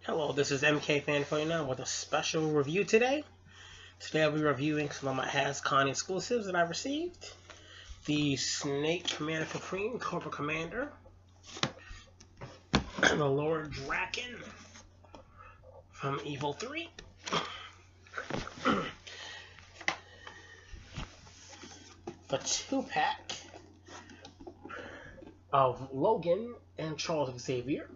Hello, this is MKFan49 with a special review today. Today I'll be reviewing some of my Hascon exclusives that I received. The Snake Commander Supreme Cobra Commander. The Lord Dakkon from Evil 3. The 2-pack of Logan and Charles Xavier.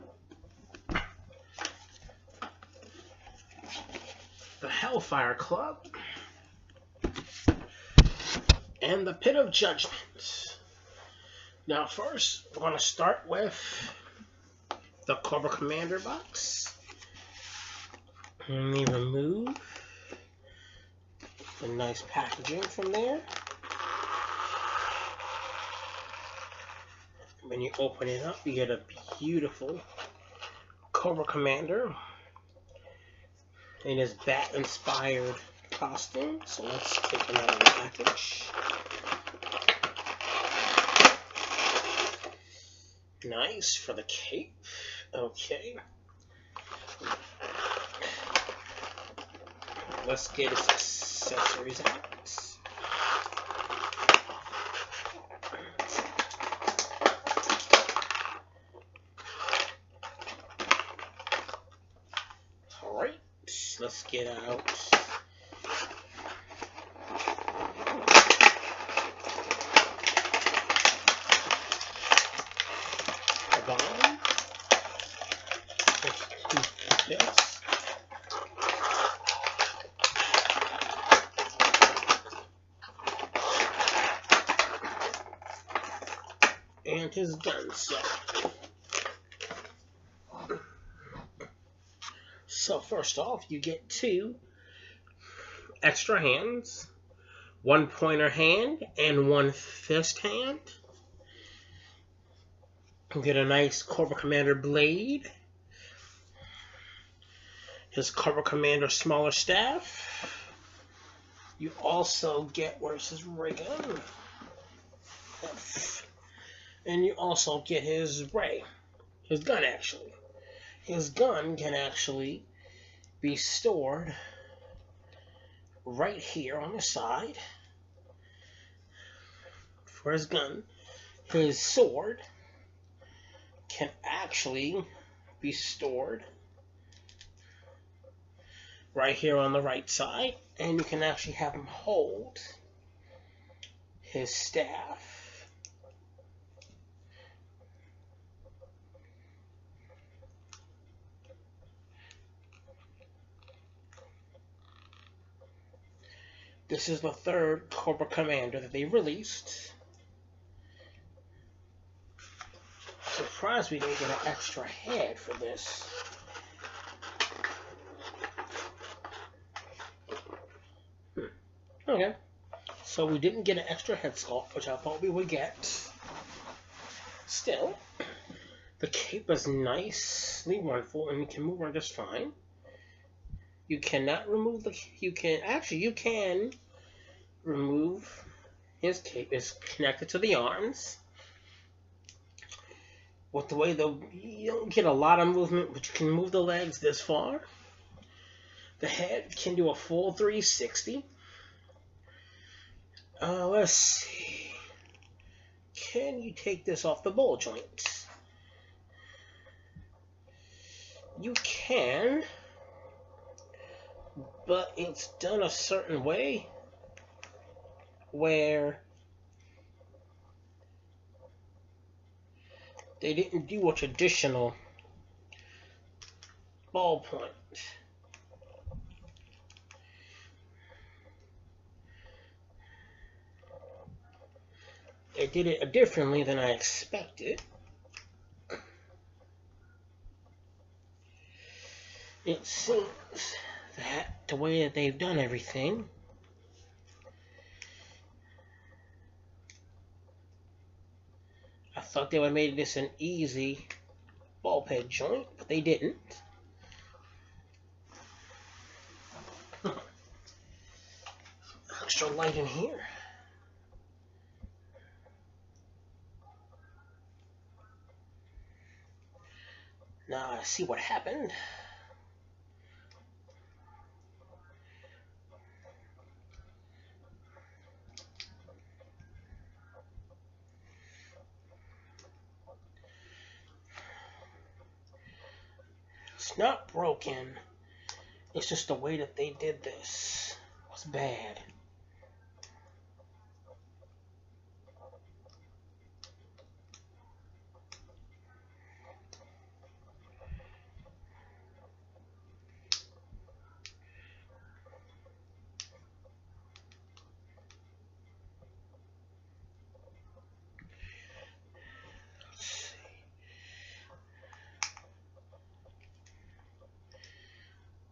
The Hellfire Club, and the Pit of Judgment. Now first, we're going to start with the Cobra Commander box. Let me remove the nice packaging from there. When you open it up, you get a beautiful Cobra Commander in his bat-inspired costume. So let's take him out of the package. Nice for the cape. Okay. Let's get his accessories out. Alright. Let's get out the bottom. This. And his gun set. So first off, you get 2 extra hands, 1 pointer hand and 1 fist hand. You get a nice Cobra Commander blade, his Cobra Commander smaller staff. You also get, where's his ray gun? And you also get his ray, his gun actually. His gun can actually be stored right here on the side for his gun. His sword can actually be stored right here on the right side, and you can actually have him hold his staff This is the 3rd Cobra Commander that they released. Surprised we didn't get an extra head for this. Okay. So we didn't get an extra head sculpt, which I thought we would get. Still, the cape is nicely wonderful, and you can move around just fine. You cannot remove the... You can remove his cape. It's connected to the arms. With the way you don't get a lot of movement, but you can move the legs this far. The head can do a full 360. Let's see. Can you take this off the ball joints? You can, but it's done a certain way where they didn't do a traditional ballpoint. They did it differently than I expected. It seems that the way that they've done everything, I thought they would have made this an easy ball peg joint, but they didn't. Extra light in here. Now I see what happened. It's not broken. It's just the way that they did this was bad.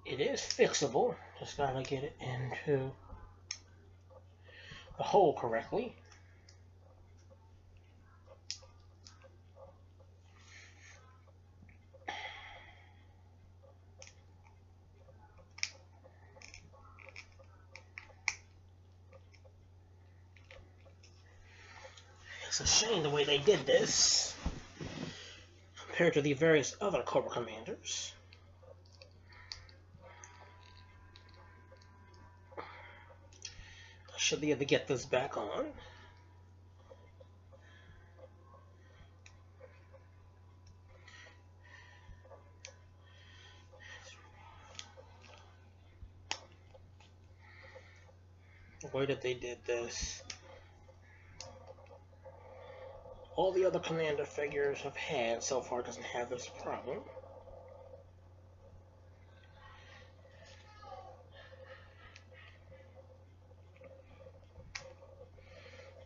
It is fixable. Just gotta get it into the hole correctly. It's a shame the way they did this compared to the various other Cobra commanders. I should be able to get this back on. The way that they did this. All the other commander figures I've had so far doesn't have this problem.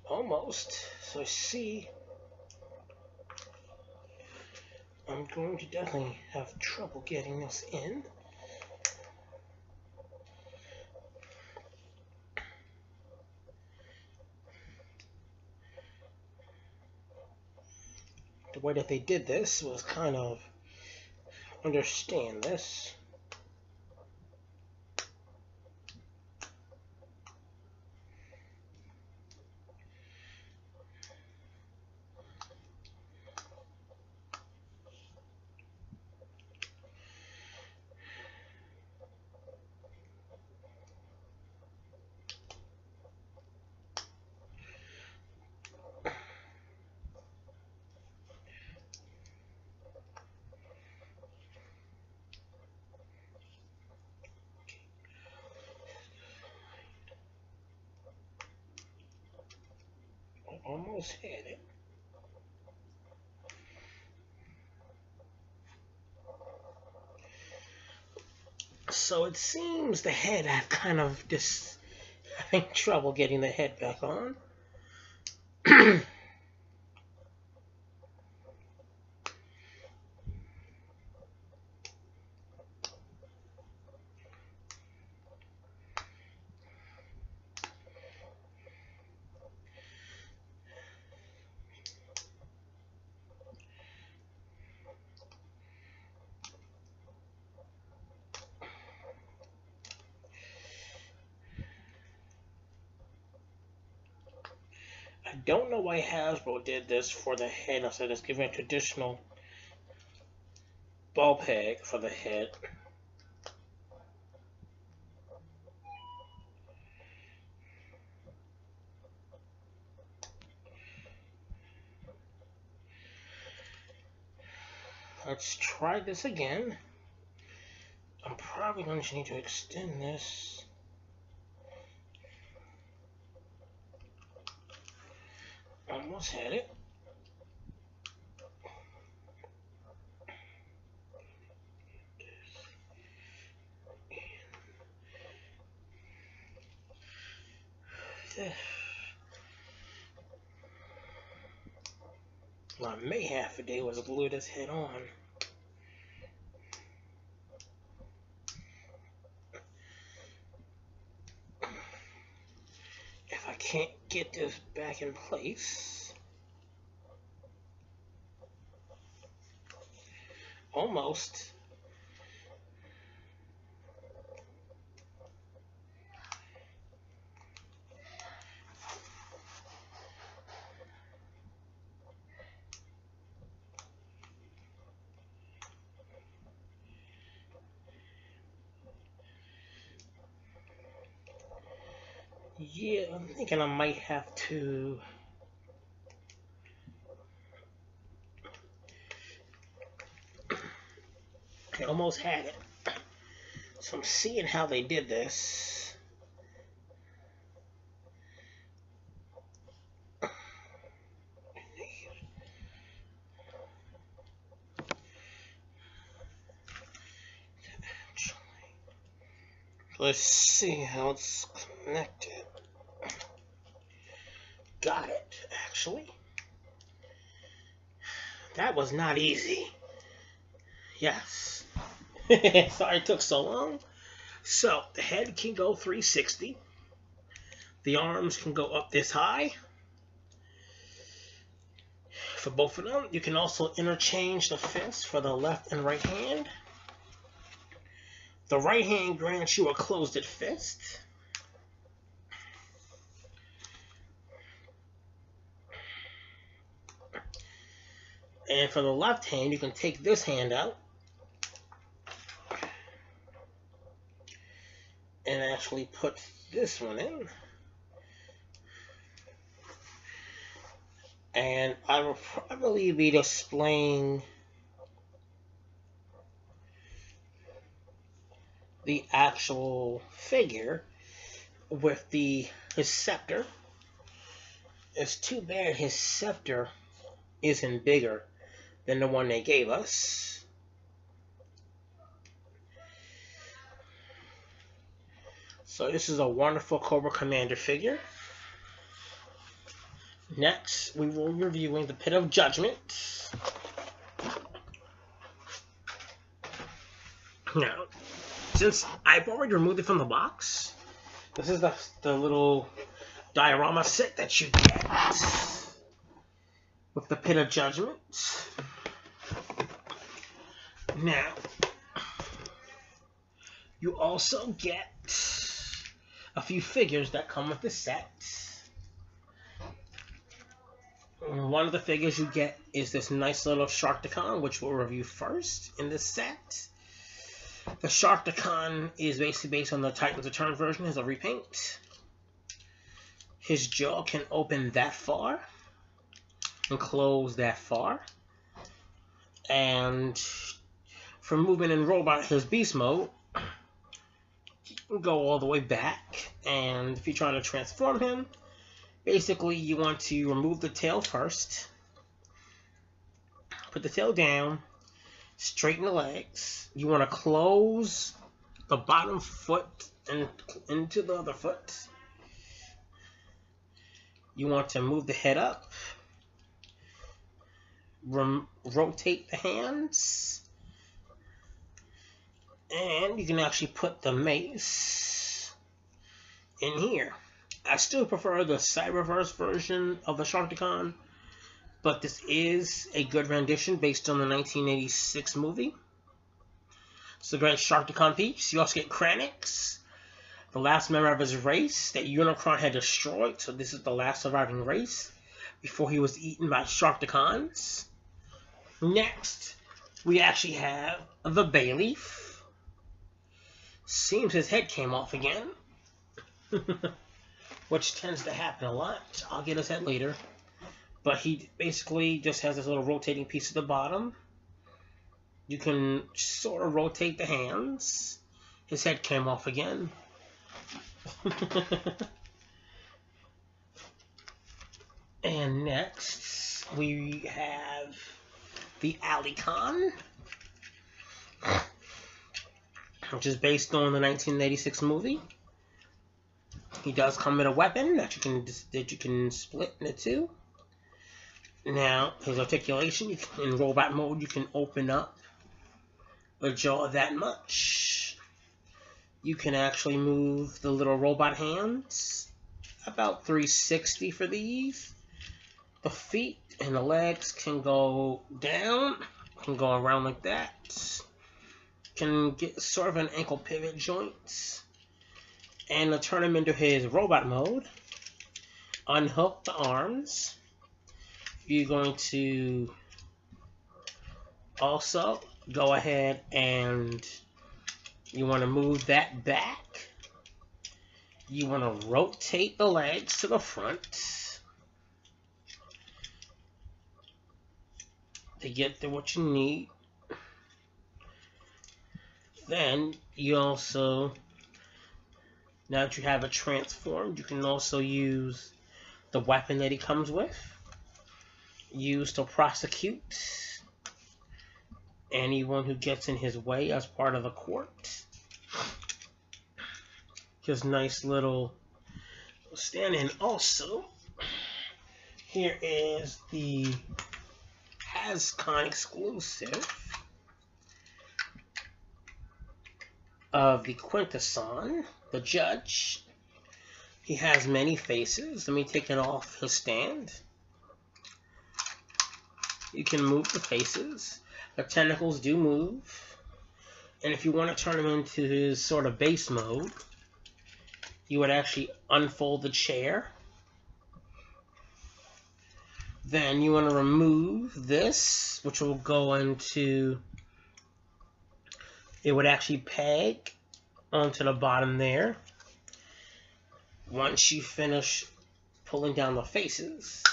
Almost. So I see I'm going to definitely have trouble getting this in. The way that they did this was kind of understand this. Almost had it. So it seems the head, I've kind of just having trouble getting the head back on. I don't know why Hasbro did this for the head instead of giving a traditional ball peg for the head. Let's try this again. I'm probably going to need to extend this. Almost had it. Well, I may have to was glue this head on. If I can't get this back in place. Almost. Yeah, I'm thinking I might have to I almost had it. So I'm seeing how they did this. Let's see how it's connected. Got it, actually. That was not easy. Yes. Sorry it took so long. So, the head can go 360. The arms can go up this high. For both of them, you can also interchange the fists for the left and right hand. The right hand grants you a closed fist. And for the left hand, you can take this hand out and actually put this one in. And I will probably be displaying the actual figure with his scepter. It's too bad his scepter isn't bigger than the one they gave us. So this is a wonderful Cobra Commander figure. Next, we will be reviewing the Pit of Judgment. Now, since I've already removed it from the box, this is the little diorama set that you get with the Pit of Judgment. Now, you also get a few figures that come with the set. One of the figures you get is this nice little dakkon, which we'll review first in this set. The dakkon is basically based on the Titans Return version as a repaint. His jaw can open that far and close that far. And for movement in robot, his beast mode, he can go all the way back. And if you're trying to transform him, basically you want to remove the tail first, put the tail down, straighten the legs. You want to close the bottom foot and into the other foot. You want to move the head up, rotate the hands, and you can actually put the mace in here. I still prefer the Cyberverse version of the dakkon, but this is a good rendition based on the 1986 movie. It's a great dakkon piece. You also get Kranix, the last member of his race that Unicron had destroyed. So this is the last surviving race before he was eaten by dakkons. Next, we actually have the Bayleaf. Seems his head came off again. Which tends to happen a lot. I'll get his head later. But he basically just has this little rotating piece at the bottom. You can sort of rotate the hands. His head came off again. And next, we have the Hascon, which is based on the 1986 movie. He does come with a weapon that you can split into two. Now, his articulation, in robot mode, you can open up the jaw that much. You can actually move the little robot hands about 360 for these. The feet and the legs can go down, can go around like that. Can get sort of an ankle pivot joint. And to turn him into his robot mode, unhook the arms. You're going to also go ahead and you want to move that back. You want to rotate the legs to the front to get to what you need. Then you also, now that you have it transformed, you can also use the weapon that he comes with. Use to prosecute anyone who gets in his way as part of the court. His nice little stand-in. Also, here is the Hascon exclusive of the Quintesson, the judge. He has many faces. Let me take it off his stand. You can move the faces. The tentacles do move. And if you want to turn him into his sort of base mode, you would actually unfold the chair. Then you want to remove this, which will go into, it would actually peg onto the bottom there. Once you finish pulling down the faces,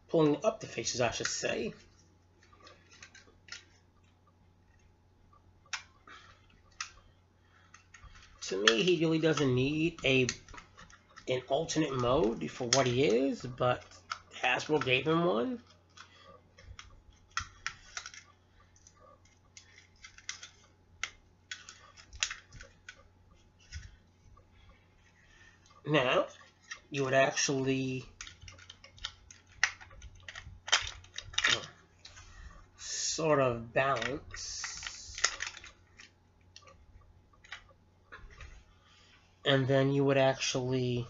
pulling up the faces, I should say, to me, he really doesn't need an alternate mode for what he is, but Hasbro gave him one. Now, you would actually sort of balance, and then you would actually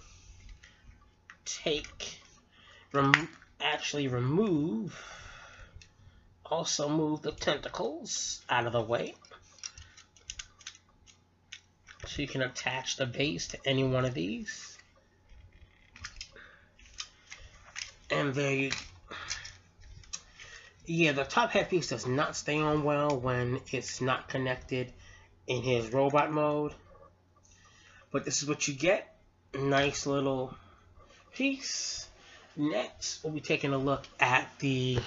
also move the tentacles out of the way, so you can attach the base to any one of these. And there you go. Yeah, the top headpiece does not stay on well when it's not connected in his robot mode. But this is what you get. Nice little piece. Next, we'll be taking a look at this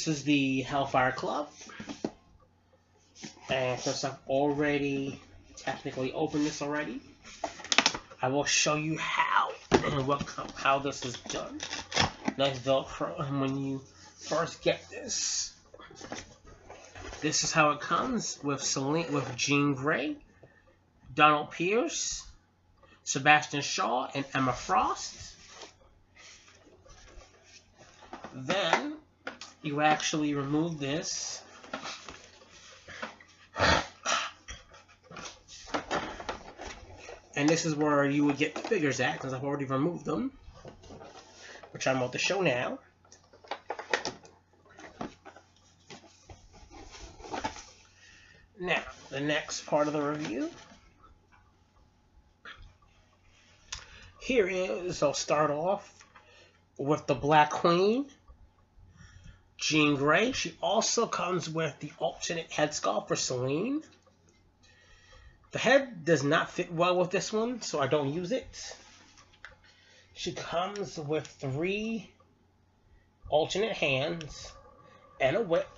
is the Hellfire Club. And since I've already technically opened this already, I will show you how this is done. Nice Velcro. And when you first get this is how it comes with Jean Grey, Donald Pierce, Sebastian Shaw, and Emma Frost. Then you actually remove this. And this is where you would get the figures at, because I've already removed them, which I'm about to show now. Now, the next part of the review. Here is, I'll start off with the Black Queen, Jean Grey. She also comes with the alternate head sculpt for Celine. The head does not fit well with this one, so I don't use it. She comes with 3 alternate hands and a whip.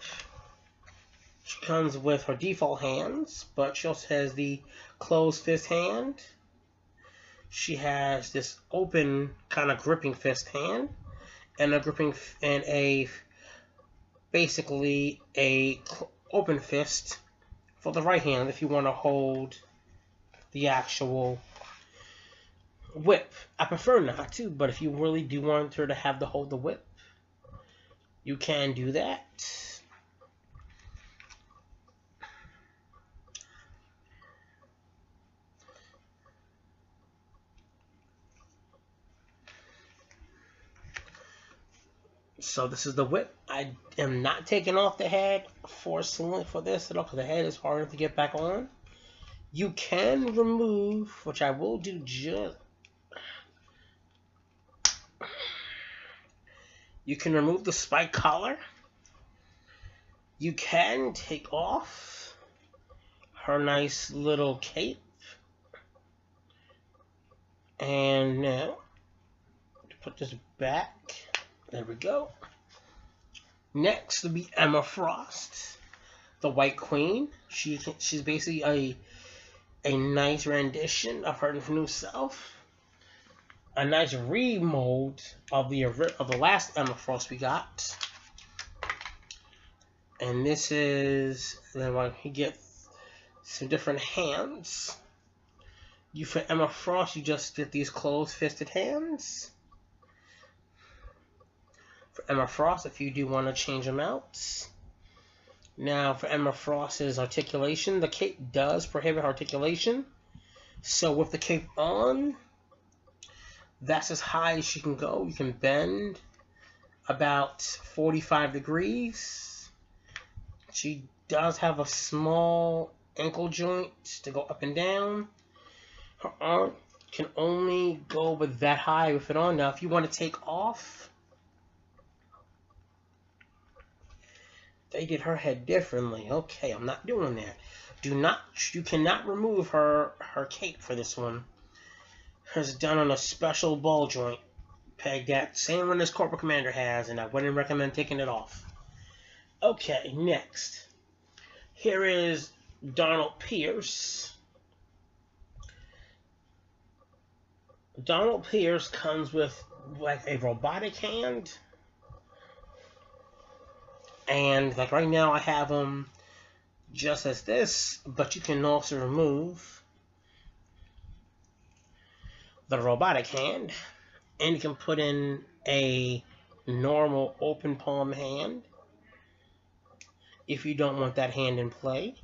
She comes with her default hands, but she also has the closed fist hand. She has this open kind of gripping fist hand, and basically a open fist for the right hand if you want to hold the actual whip. I prefer not to, but if you really do want her to have to hold the whip, you can do that. So this is the whip. I am not taking off the head for this at all, because the head is harder to get back on. You can remove, which I will do you can remove the spike collar. You can take off her nice little cape. And now, to put this back, there we go. Next will be Emma Frost. the White Queen. She's basically a nice rendition of her new self. A nice remold of the last Emma Frost we got. And this is then when you get some different hands. For Emma Frost, you just get these closed-fisted hands. For Emma Frost, if you do want to change them out. Now, for Emma Frost's articulation, the cape does prohibit articulation. So with the cape on, that's as high as she can go. You can bend about 45 degrees. She does have a small ankle joint to go up and down. Her arm can only go with that high with it on. Now, if you want to take off, they did her head differently. Okay, I'm not doing that. You cannot remove her cape for this one. Hers done on a special ball joint peg, that same one this Cobra Commander has, and I wouldn't recommend taking it off. Okay, next. Here is Donald Pierce. Donald Pierce comes with like a robotic hand. And like right now I have him just as this, but you can also remove the robotic hand. And you can put in a normal open palm hand if you don't want that hand in play.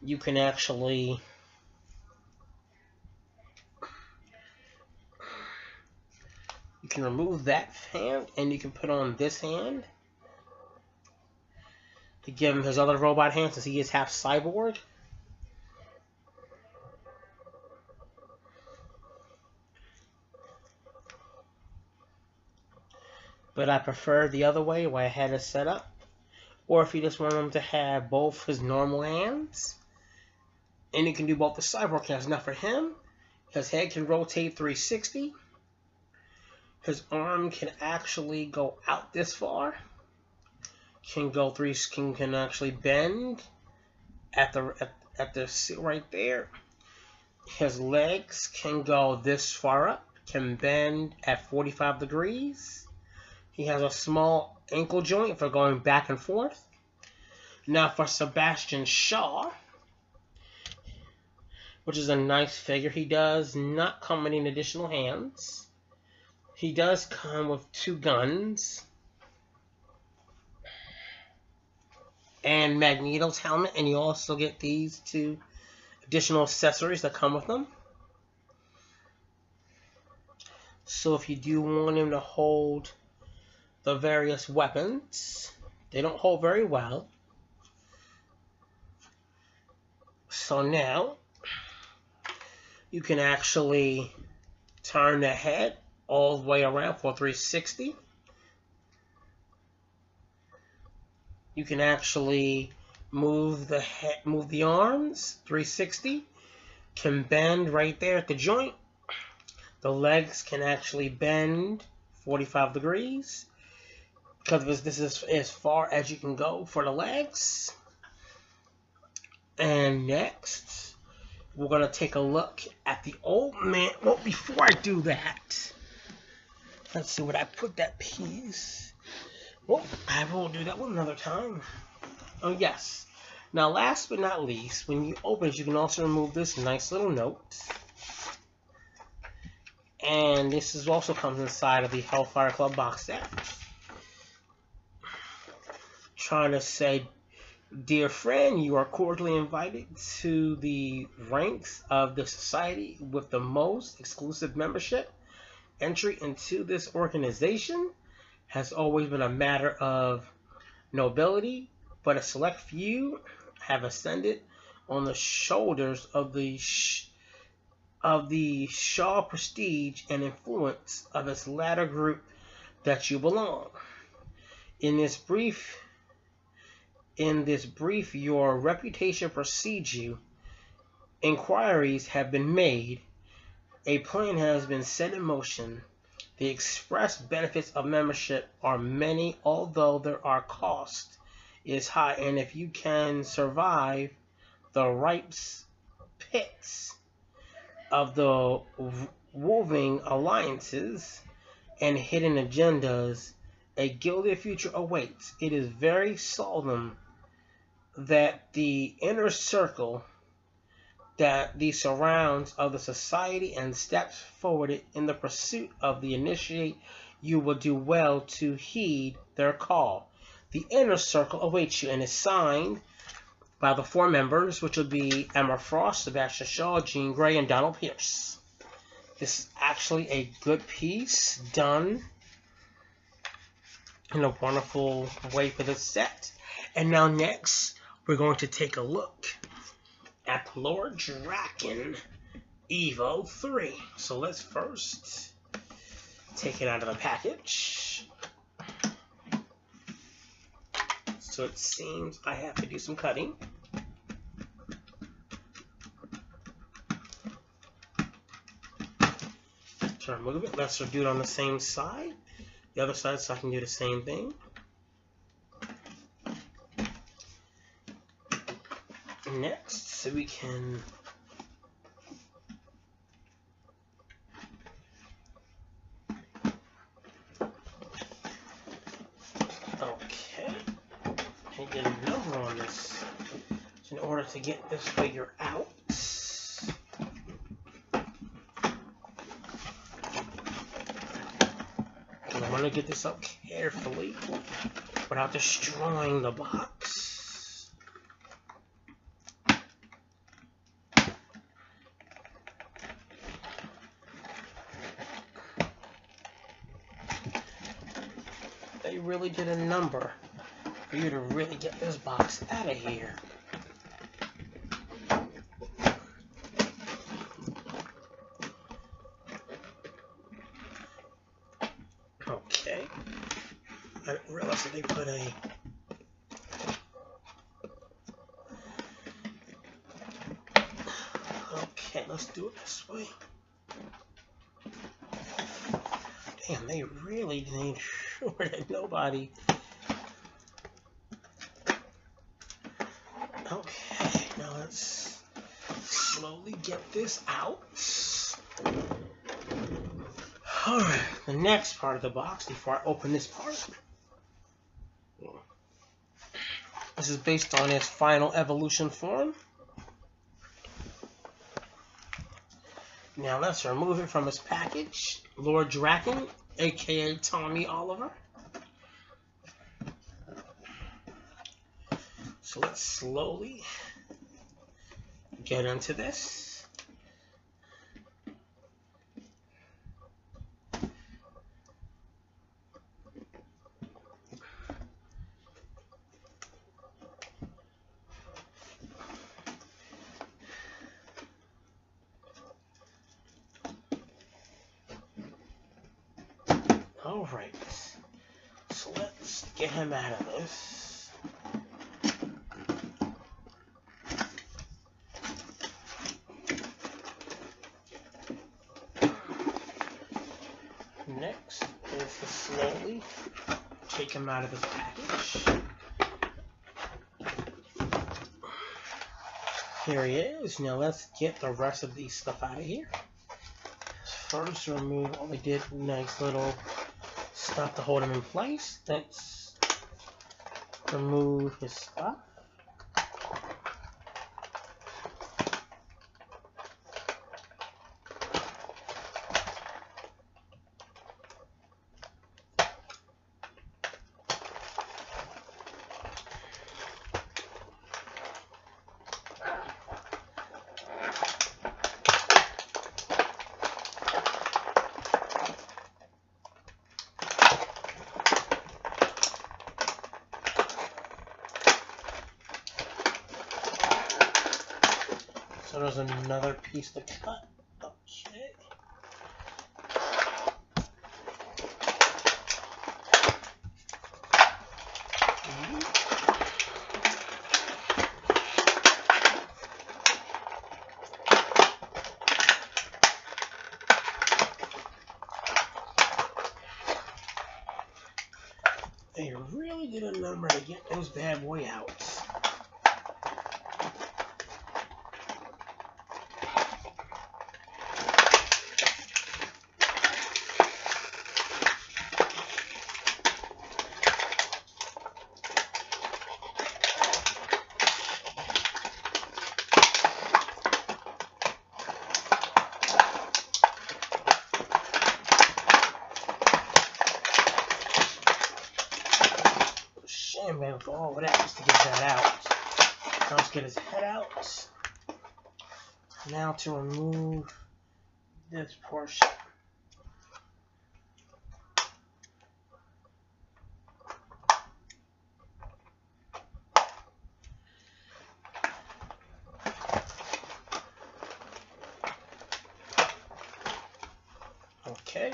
You can actually remove that hand and you can put on this hand to give him his other robot hand since he is half cyborg. But I prefer the other way where I had it set up. Or if you just want him to have both his normal hands, and you can do both the cyborg hands. Now for him, his head can rotate 360. His arm can actually go out this far. Can actually bend at the seat right there. His legs can go this far up. Can bend at 45 degrees. He has a small ankle joint for going back and forth. Now for Sebastian Shaw, which is a nice figure, he does not come with any additional hands. He does come with 2 guns and Magneto's helmet, and you also get these 2 additional accessories that come with them. So if you do want him to hold the various weapons, they don't hold very well. So now you can actually turn the head all the way around for 360. You can actually move the arms 360. Can bend right there at the joint. The legs can actually bend 45 degrees because this is as far as you can go for the legs. And next, we're going to take a look at the old man. Well, before I do that, let's see what I put that piece. Well, I will do that one another time. Oh, yes. Now, last but not least, when you open it, you can also remove this nice little note. And this is also comes inside of the Hellfire Club box set. Trying to say, dear friend, you are cordially invited to the ranks of the society with the most exclusive membership. Entry into this organization has always been a matter of nobility, but a select few have ascended on the shoulders of the Shaw prestige and influence of its latter group that you belong. In this brief, your reputation precedes you. Inquiries have been made. A plan has been set in motion. The express benefits of membership are many, although there are costs is high, and if you can survive the ripe pits of the woven alliances and hidden agendas, a gilded future awaits. It is very seldom that the inner circle, that the surrounds of the society and steps forward in the pursuit of the initiate. You will do well to heed their call. The inner circle awaits you and is signed by the 4 members, which will be Emma Frost, Sebastian Shaw, Jean Grey, and Donald Pierce. This is actually a good piece, done in a wonderful way for this set. And now next, we're going to take a look at Lord Draken Evo 3. So let's first take it out of the package. So it seems I have to do some cutting. To remove it, let's do it on the same side. The other side, so I can do the same thing. Next, so we can get a number on this. So in order to get this figure out, I'm going to get this up carefully without destroying the box. They really did a number for you to really get this box out of here. Okay. I didn't realize that they put a... Okay, let's do it this way. Damn, they really made sure that nobody... Okay, now let's slowly get this out. Alright, the next part of the box, before I open this part. This is based on its final evolution form. Now let's remove it from its package. Lord Draken, aka Tommy Oliver. So let's slowly get into this. Alright, so let's get him out of this. Next is to slowly take him out of his package. Here he is. Now let's get the rest of these stuff out of here. First, remove all we did, nice little stuff to hold him in place. Let's remove his stuff. So there's another piece to cut. Okay. a really good number to get those bad boy out. Man, for all of that just to get that out. Now let's get his head out. Now to remove this portion. Okay.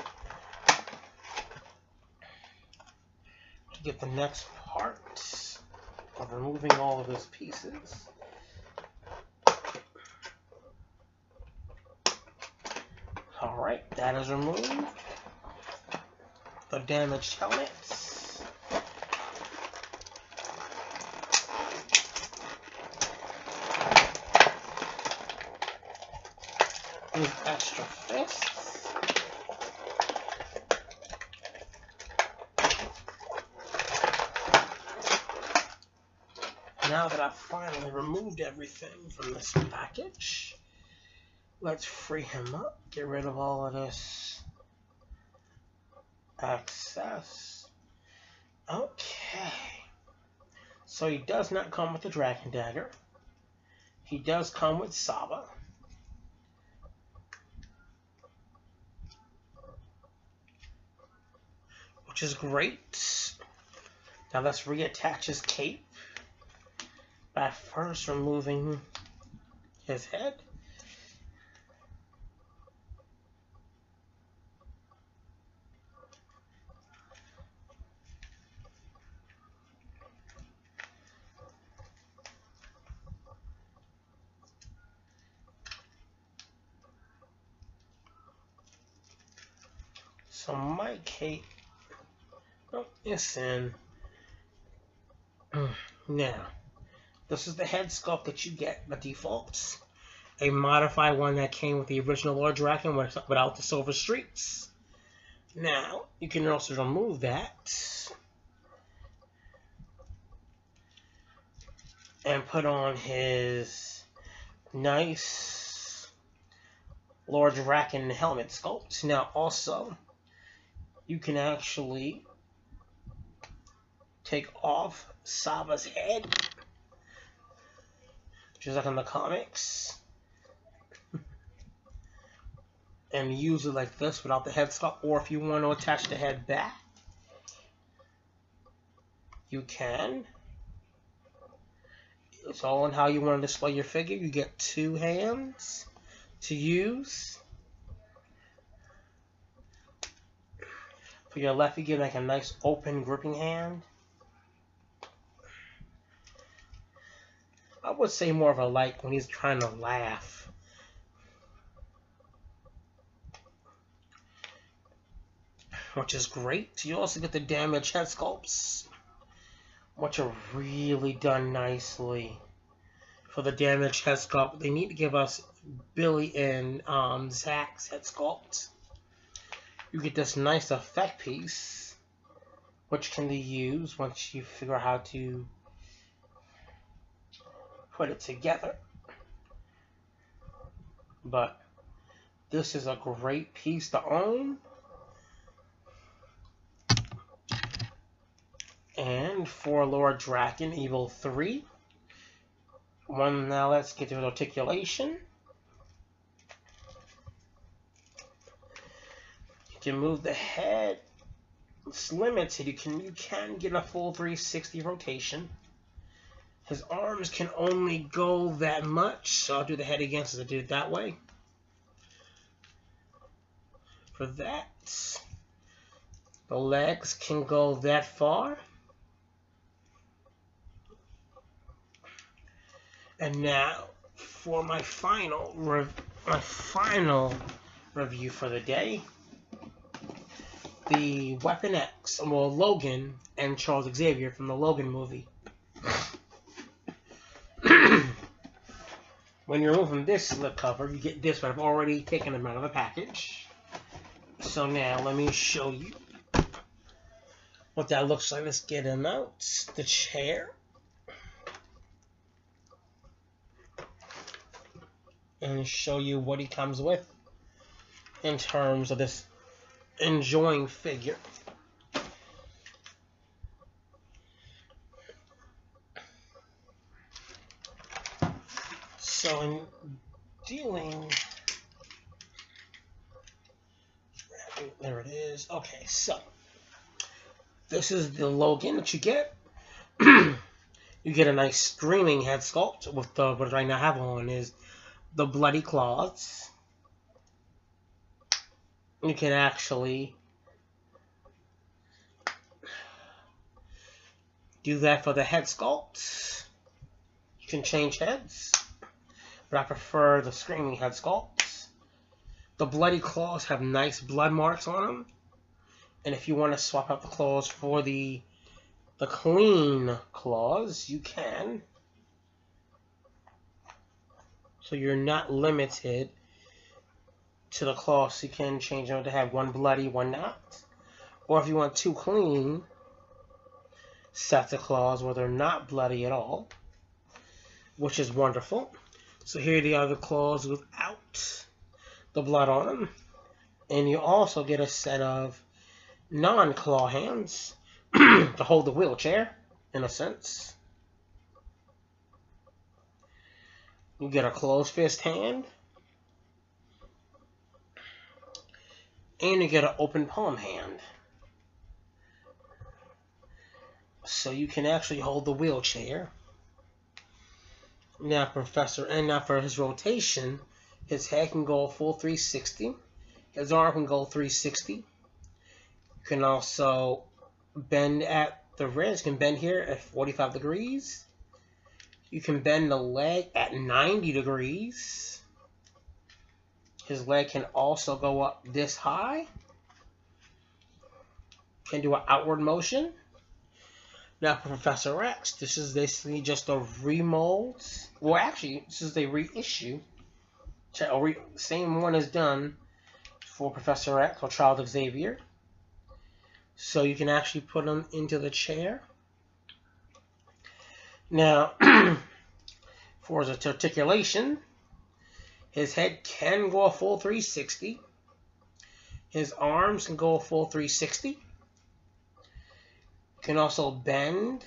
To get the next part of removing all of his pieces. Alright, that is removed. The damaged helmets. These extra fists. Now that I've finally removed everything from this package, let's free him up, get rid of all of this excess. Okay. So he does not come with the Dragon Dagger. He does come with Saba. Which is great. Now let's reattach his cape by first removing his head. So my cape is in. Now, this is the head sculpt that you get by default. A modified one that came with the original Lord Draken without the silver streaks. Now, you can also remove that and put on his nice Lord Draken helmet sculpt. Now, also, you can actually take off Saba's head, just like in the comics, and use it like this without the head sculpt. Or if you want to attach the head back, you can. It's all on how you want to display your figure. You get two hands to use. For your left, you get like a nice open gripping hand. I would say more of a like when he's trying to laugh. Which is great. You also get the damaged head sculpts, which are really done nicely. For the damaged head sculpt, they need to give us Billy and Zach's head sculpt. You get this nice effect piece, which can be used once you figure out how to put it together. But this is a great piece to own. And for Lord Draken Evil 3. Now let's get to the articulation. You can move the head. It's limited. You can get a full 360 rotation. His arms can only go that much, so I'll do the head again since I did it that way. For that, the legs can go that far. And now for my final review for the day. the Weapon X, well, Logan and Charles Xavier from the Logan movie. When you're removing this slip cover, you get this, but I've already taken them out of the package. So now let me show you what that looks like. Let's get him out. The chair. And show you what he comes with in terms of this enjoying figure. So in dealing, there it is. Okay, so this is the Logan that you get. You get a nice screaming head sculpt with the, what I now have on is the bloody claws. You can actually do that for the head sculpt. You can change heads, but I prefer the screaming head sculpts. The bloody claws have nice blood marks on them, and if you want to swap out the claws for the clean claws, you can. So you're not limited to the claws. You can change them to have one bloody, one not. Or if you want two clean sets of claws where they're not bloody at all, which is wonderful. So here are the other claws without the blood on them. And you also get a set of non-claw hands to hold the wheelchair, in a sense. You get a closed fist hand. And you get an open palm hand. So you can actually hold the wheelchair. Now for his rotation, his head can go full 360. His arm can go 360. You can also bend at the wrist. You can bend here at 45 degrees. You can bend the leg at 90 degrees. His leg can also go up this high. You can do an outward motion. Now for Professor X, this is basically just a remold. Well, actually, this is a reissue. Same one is done for Professor X or Charles Xavier. So you can actually put him into the chair. Now, for his articulation, his head can go a full 360. His arms can go a full 360. You can also bend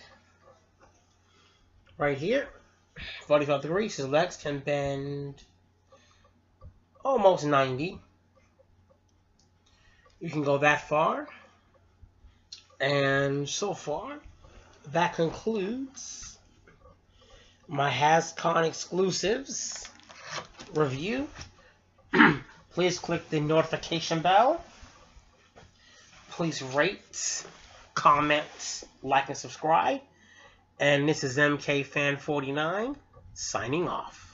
right here, 45 degrees. His legs can bend almost 90. You can go that far. And so far, that concludes my Hascon exclusives review. Please click the notification bell. Please rate, comment, like, and subscribe. And this is MK Fan 49 signing off.